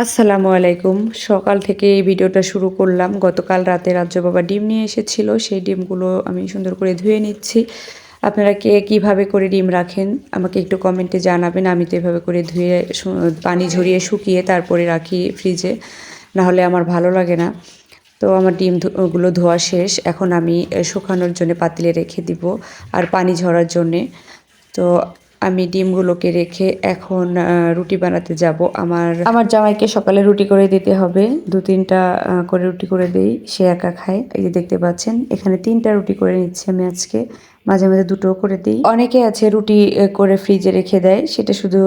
আসসালামু আলাইকুম। সকাল থেকে এই ভিডিওটা শুরু করলাম। গতকাল রাতে রাজ্য বাবা ডিম নিয়ে এসেছিল। সেই ডিমগুলো আমি সুন্দর করে ধুয়ে নিচ্ছি। আপনারা কে কিভাবে করে ডিম রাখেন আমাকে একটু কমেন্টে জানাবেন। আমি তো এভাবে করে ধুয়ে পানি ঝরিয়ে শুকিয়ে তারপরে রাখি ফ্রিজে। না হলে আমার ভালো লাগে না। তো আমার ডিম গুলো ধোয়া শেষ। এখন আমি শুকানোর জন্য পাতিলে রেখে দিব আর পানি ঝরার জন্যে। তো আমি ডিমগুলোকে রেখে এখন রুটি বানাতে যাব। আমার জামাইকে সকালে রুটি করে দিতে হবে। ২-৩টা করে রুটি করে দেই। সে একা খায়। এই যে দেখতে পাচ্ছেন এখানে ৩টা রুটি করে নিচ্ছি আমি আজকে। মাঝে, মাঝে ২টোও করে দিই। অনেকে আছে রুটি করে ফ্রিজে রেখে দেয়। সেটা শুধু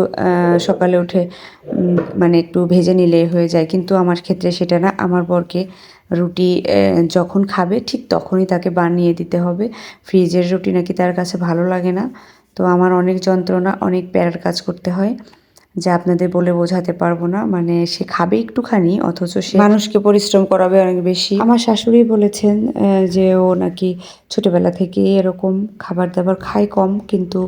সকালে উঠে মানে একটু ভেজে নিলেই হয়ে যায়। কিন্তু আমার ক্ষেত্রে সেটা না। আমার বরকে রুটি যখন খাবে ঠিক তখনই তাকে বানিয়ে দিতে হবে। ফ্রিজের রুটি নাকি তার কাছে ভালো লাগে না। তো আমার অনেক যন্ত্রণা, অনেক প্যারার কাজ করতে হয়। যা আপনাদের বলে বোঝাতে পারবো না। মানে সে খাবে একটুখানি অথচ সে মানুষকে পরিশ্রম করাবে অনেক বেশি। আমার শাশুড়ি বলেছেন যে ও নাকি ছোটবেলা থেকেই এরকম খাবার-দাবার খায় কম কিন্তু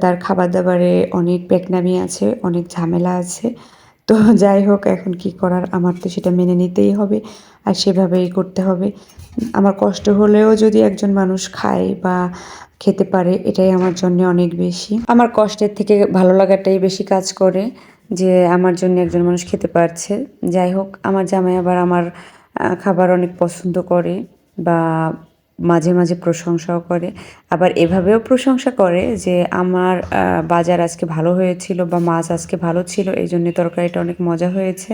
তার খাবার-দাবারে অনেক পেকনামি আছে, অনেক ঝামেলা আছে। তো যাই হোক এখন কি করার আমার তো সেটা মেনে নিতেই হবে আর সেভাবেই করতে হবে। আমার কষ্ট হলেও যদি একজন মানুষ খায় বা খেতে পারে এটাই আমার জন্য অনেক বেশি। আমার কষ্টের থেকে ভালো লাগাটাই বেশি কাজ করে যে আমার জন্য একজন মানুষ খেতে পারছে। যাই হোক আমার জামাই আবার আমার খাবার অনেক পছন্দ করে বা মাঝে, মাঝে প্রশংসাও করে। আবার এভাবেও প্রশংসা করে যে আমার বাজার আজকে ভালো হয়েছিল বা মাছ আজকে ভালো ছিল এইজন্যে তরকারিটা অনেক মজা হয়েছে।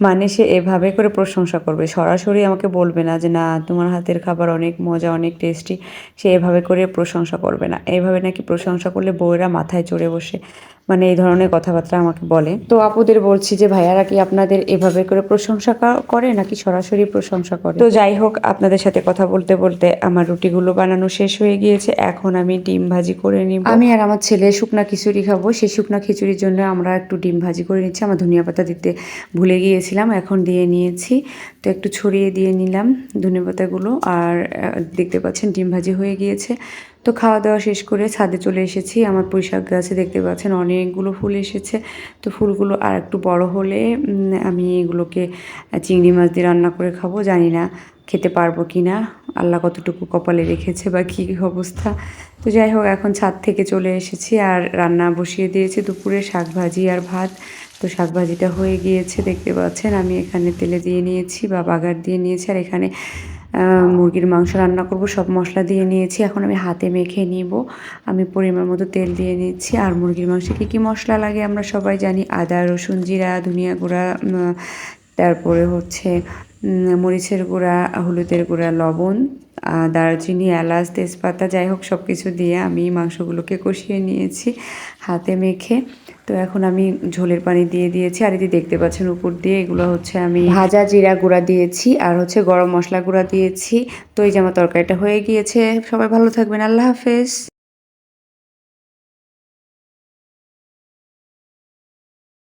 মানে সে এভাবে করে প্রশংসা করবে। সরাসরি আমাকে বলবে না যে, "না তোমার হাতের খাবার অনেক মজা, অনেক টেস্টি।" সে এভাবে করে প্রশংসা করবে না। এভাবে নাকি প্রশংসা করলে বউয়েরা মাথায় চড়ে বসে। মানে এই ধরনের কথাবার্তা আমাকে বলে। তো আপুদের বলছি যে, "ভাইয়ারা কি আপনাদের এভাবে করে প্রশংসা করে নাকি সরাসরি প্রশংসা করে?" তো যাই হোক আপনাদের সাথে কথা বলতে, বলতে আমার রুটিগুলো বানানো শেষ হয়ে গিয়েছে। এখন আমি ডিম ভাজি করে নিব। আমি আর আমার ছেলে শুকনা খিচুড়ি খাবো। সেই শুকনা খিচুড়ির জন্য আমরা একটু ডিম ভাজি করে নিচ্ছি। আমার ধনিয়া পাতা দিতে ভুলে গিয়েছিলাম। এখন দিয়ে নিয়েছি। তো একটু ছড়িয়ে দিয়ে নিলাম ধনেপাতাগুলো আর দেখতে পাচ্ছেন ডিম ভাজি হয়ে গিয়েছে। তো খাওয়া দাওয়া শেষ করে ছাদে চলে এসেছি। আমার পুঁইশাক গাছে দেখতে পাচ্ছেন অনেকগুলো ফুল এসেছে। তো ফুলগুলো আর একটু বড় হলে আমি এগুলোকে চিংড়ি মাছ দিয়ে রান্না করে খাবো। জানি না খেতে পারবো কি না। আল্লাহ কতটুকু কপালে রেখেছে বা কী অবস্থা। তো যাই হোক এখন ছাদ থেকে চলে এসেছি আর রান্না বসিয়ে দিয়েছি দুপুরে শাক ভাজি আর ভাত। তো শাক ভাজিটা হয়ে গিয়েছে দেখতে পাচ্ছেন। আমি এখানে তেলে দিয়ে নিয়েছি বা বাগার দিয়ে নিয়েছি আর এখানে মুরগির মাংস রান্না করব সব মশলা দিয়ে নিয়েছি। এখন আমি হাতে মেখে নিব। আমি পরিমাণ মতো তেল দিয়ে নিচ্ছি। আর মুরগির মাংসে কী, কী মশলা লাগে আমরা সবাই জানি। আদা, রসুন, জিরা, ধনিয়া গুঁড়া, তারপরে হচ্ছে মরিচের গুঁড়া, হলুদের গুঁড়া, লবণ, দারচিনি, এলাচ, তেজপাতা যাই হোক সব কিছু দিয়ে আমি মাংসগুলোকে কষিয়ে নিয়েছি হাতে মেখে। তো এখন আমি ঝোলের পানি দিয়ে দিয়েছি আর এই যে দেখতে পাচ্ছেন উপর দিয়ে এগুলো হচ্ছে আমি ভাজা জিরা গুঁড়া দিয়েছি আর হচ্ছে গরম মশলা গুঁড়া দিয়েছি। তো এই যে আমার তরকারিটা হয়ে গিয়েছে। সবাই ভালো থাকবেন। আল্লাহ হাফেজ।